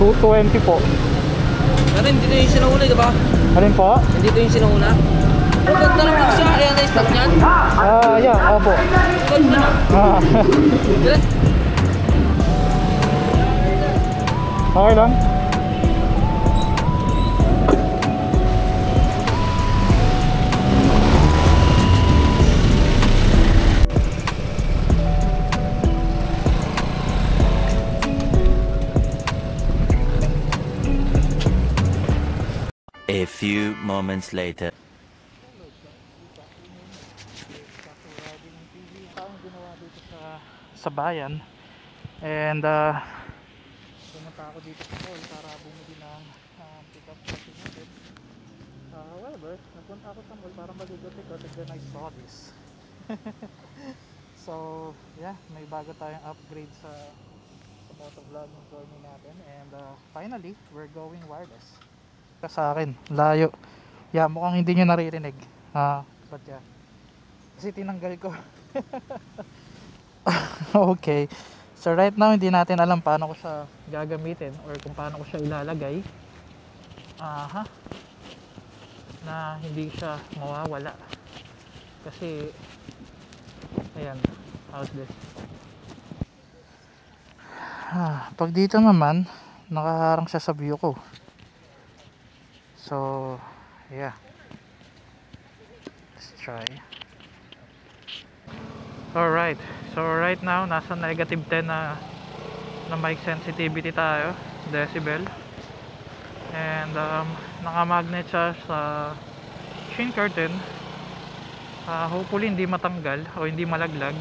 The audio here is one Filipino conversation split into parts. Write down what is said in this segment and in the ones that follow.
220 po. Pero hindi ito yung sinauna, diba? Alin po? Hindi ito yung sinauna. Ang ganda naman siya. Ayan na yung stock niyan. Yeah, opo. Ang ganda na. Okay lang. A few moments later. Sa bayan, and pumunta ako dito sa mall para bumili ng pick-up kasi natin. However, nagpunta ako sa mall para mag-ikot-ikot and then I saw this. So yeah, may bago tayong upgrade sa motovlogging journey natin, and finally we're going wireless. Sa akin, layo. Yeah, mukhang hindi nyo naririnig. But yeah, kasi tinanggal ko. Okay, so right now hindi natin alam paano ko siya gagamitin or kung paano ko siya ilalagay na hindi siya mawawala, kasi ayan, how's this? Pag dito naman nakaharang siya sa view ko, so yeah, let's try. Alright, so right now nasa negative 10 na mic sensitivity tayo, decibel, and naka-magnet siya sa chin curtain. Hopefully hindi matanggal o hindi malaglag.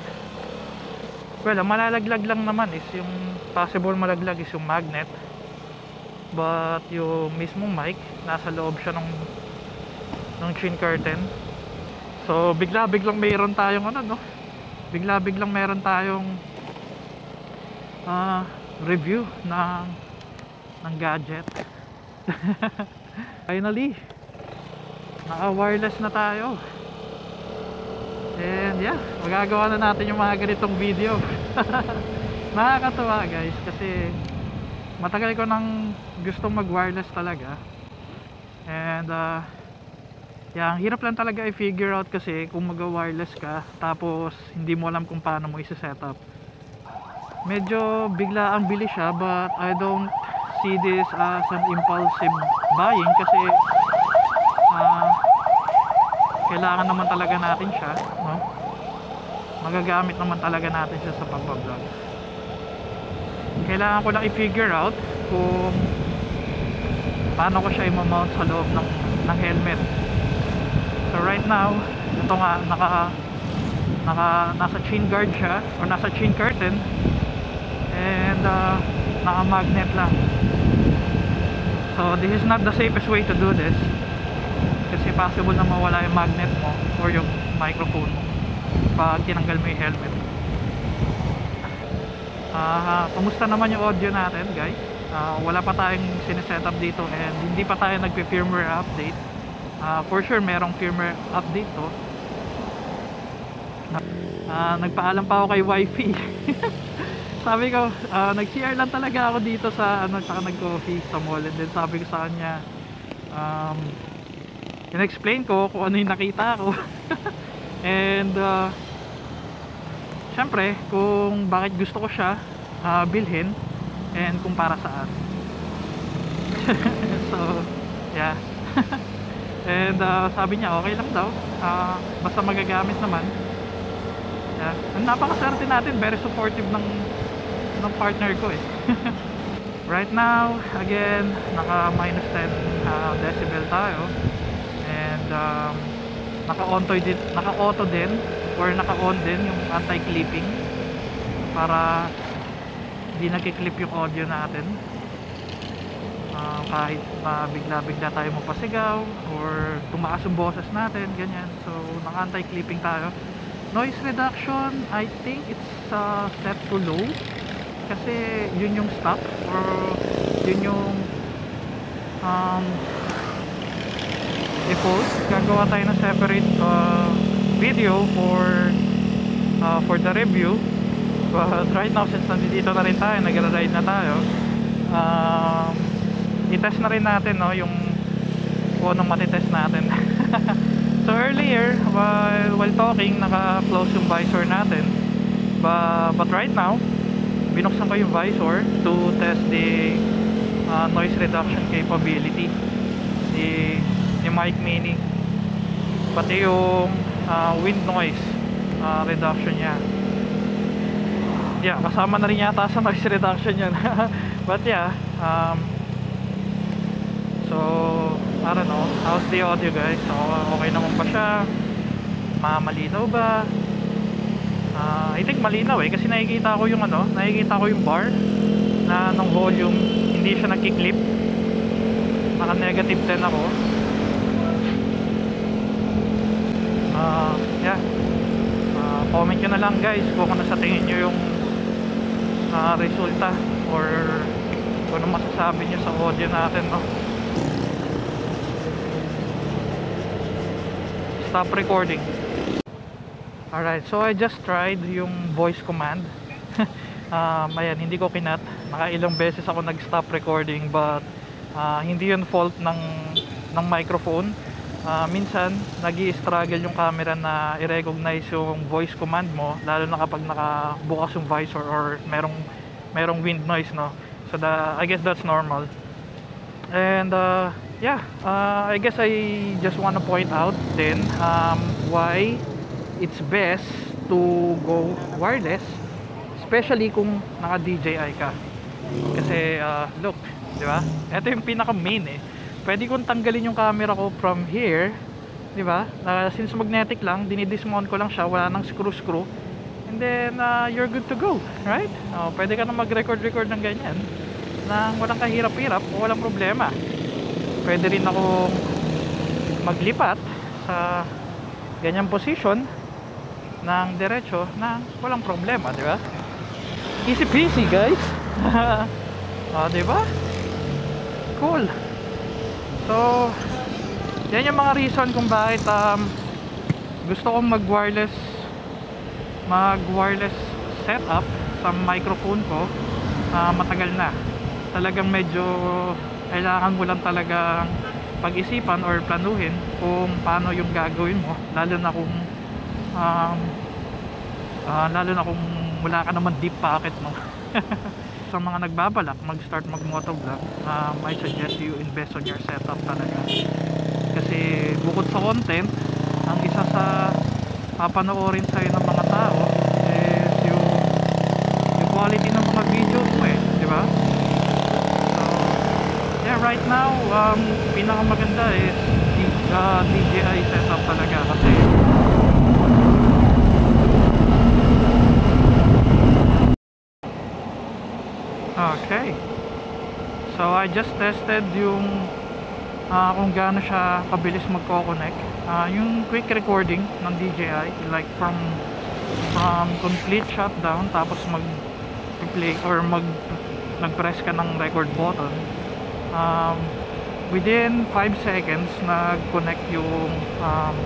Well, ang malalaglag lang naman is yung possible malaglag is yung magnet, but yung mismong mic nasa loob siya ng chin curtain. So biglang mayroon tayong biglang meron tayong review ng gadget. Finally naka wireless na tayo, and yeah, magagawa na natin yung mga ganitong video. Nakakatawa guys, kasi matagal ko nang gustong mag wireless talaga, and yeah, ang hirap lang talaga i-figure out kasi kung mag-wireless ka tapos hindi mo alam kung paano mo i-setup. Medyo bigla ang bili siya, but I don't see this as an impulsive buying kasi kailangan naman talaga natin siya, no? Magagamit naman talaga natin siya sa pag-vlog. Kailangan ko lang i-figure out kung paano ko siya i-mount sa loob ng helmet. So right now, ito nga, nasa chin guard siya o nasa chin curtain, and naka magnet lang. So this is not the safest way to do this, kasi possible na mawala yung magnet mo or yung microphone mo pag tinanggal mo yung helmet. Kumusta naman yung audio natin guys? Wala pa tayong sinesetup dito, and hindi pa tayo nagpe-firmware update. For sure merong firmware update to. Nagpaalam pa ako kay wifey. Sabi ko, nag-CR lang talaga ako dito sa saka nag-coffee sa mall, and then sabi ko sa kanya, in-explain ko kung ano yung nakita ko. And syempre kung bakit gusto ko siya bilhin, and kung para saan. So yeah. And sabi niya okay lang daw, basta magagamit naman. Yeah. Napakaswerte natin, very supportive ng partner ko eh. Right now again, naka minus 10 decibel tayo, and naka-auto din or naka-on din yung anti-clipping para hindi nagki-clip yung audio natin. Kahit bigla-bigla tayo mapasigaw or tumaas yung boses natin, ganyan. So naka anti-clipping tayo. Noise reduction, I think it's set to low kasi yun yung stock, or yun yung default. Gagawa tayo ng separate video for the review, but right now since nandito na rin tayo, nag-ride na tayo, i-test na rin natin, no, yung kung anong matitest natin. So earlier while talking, naka-close yung visor natin, but right now binuksan ko yung visor to test the noise reduction capability ni Mic Mini, pati yung wind noise reduction nya. Yeah, kasama na rin yata sa noise reduction yan. But yeah, so I don't know, how's the audio guys? So, okay naman ba siya? Malinaw ba? I think malinaw kasi nakikita ko yung bar na ng volume, hindi siya nagki-clip. Naka negative 10 ako. Yeah, comment nyo na lang guys kung ano sa tingin nyo yung resulta, or kung ano masasabi nyo sa audio natin, no? Stop recording. Alright, so I just tried yung voice command. Ayan, hindi ko kinat. Nakailang beses ako nag-stop recording, but hindi yun fault ng microphone. Minsan nag-i-struggle yung camera na i-recognize yung voice command mo, lalo na kapag nakabukas yung visor or merong wind noise, no? So I guess that's normal. And yeah, I guess I just want to point out then why it's best to go wireless, especially kung naka DJI ka. Kasi look, di ba? Ito yung pinaka main pwede kong tanggalin yung camera ko from here, di ba? Since magnetic lang, dinidismount ko lang siya, wala nang screw, and then you're good to go, right? Pwede ka na mag-record ng ganyan nang walang kahirap-hirap o walang problema. Pwede rin akong maglipat sa ganyang position ng diretso na walang problema, di ba? Easy peasy guys. Di ba? Cool. So yan yung mga reason kung bakit gusto kong mag-wireless setup sa microphone ko. Matagal na. Talagang medyo kailangan mo lang talagang pag-isipan or planuhin kung paano yung gagawin mo, lalo na kung wala ka naman deep pocket, no? Sa mga nagbabalak mag-start mag-motovlog, I suggest you invest on your setup talaga. Kasi bukod sa content, ang isa sa papanoorin sa'yo ng mga tao is yung quality ng mga videos mo, di ba? So yeah, right now pinakamaganda is DJI setup talaga, kasi okay. So I just tested yung kung gaano siya kabilis magko-connect. Yung quick recording ng DJI, like from complete shutdown, tapos mag-play or nag-press ka ng record button, within 5 seconds nag-connect yung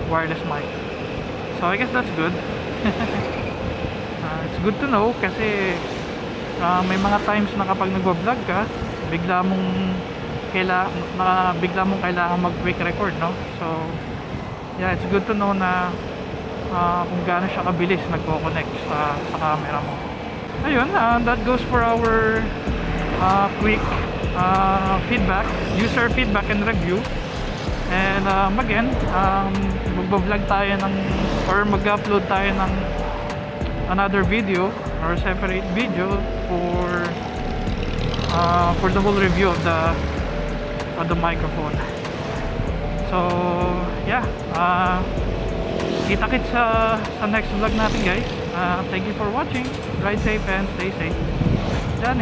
wireless mic. So I guess that's good. It's good to know kasi may mga times na kapag nagwa-vlog ka, bigla mong kailangan mag-quick record, no? So yeah, it's good to know na kung gaano siya kabilis nagko-connect sa camera mo. Ayun, that goes for our quick feedback, user feedback and review. And again, magba-vlog tayo or mag-upload tayo ng another video or separate video for the whole review of the microphone. So yeah, kita-kits sa next vlog natin guys. Thank you for watching. Ride safe and stay safe. Yan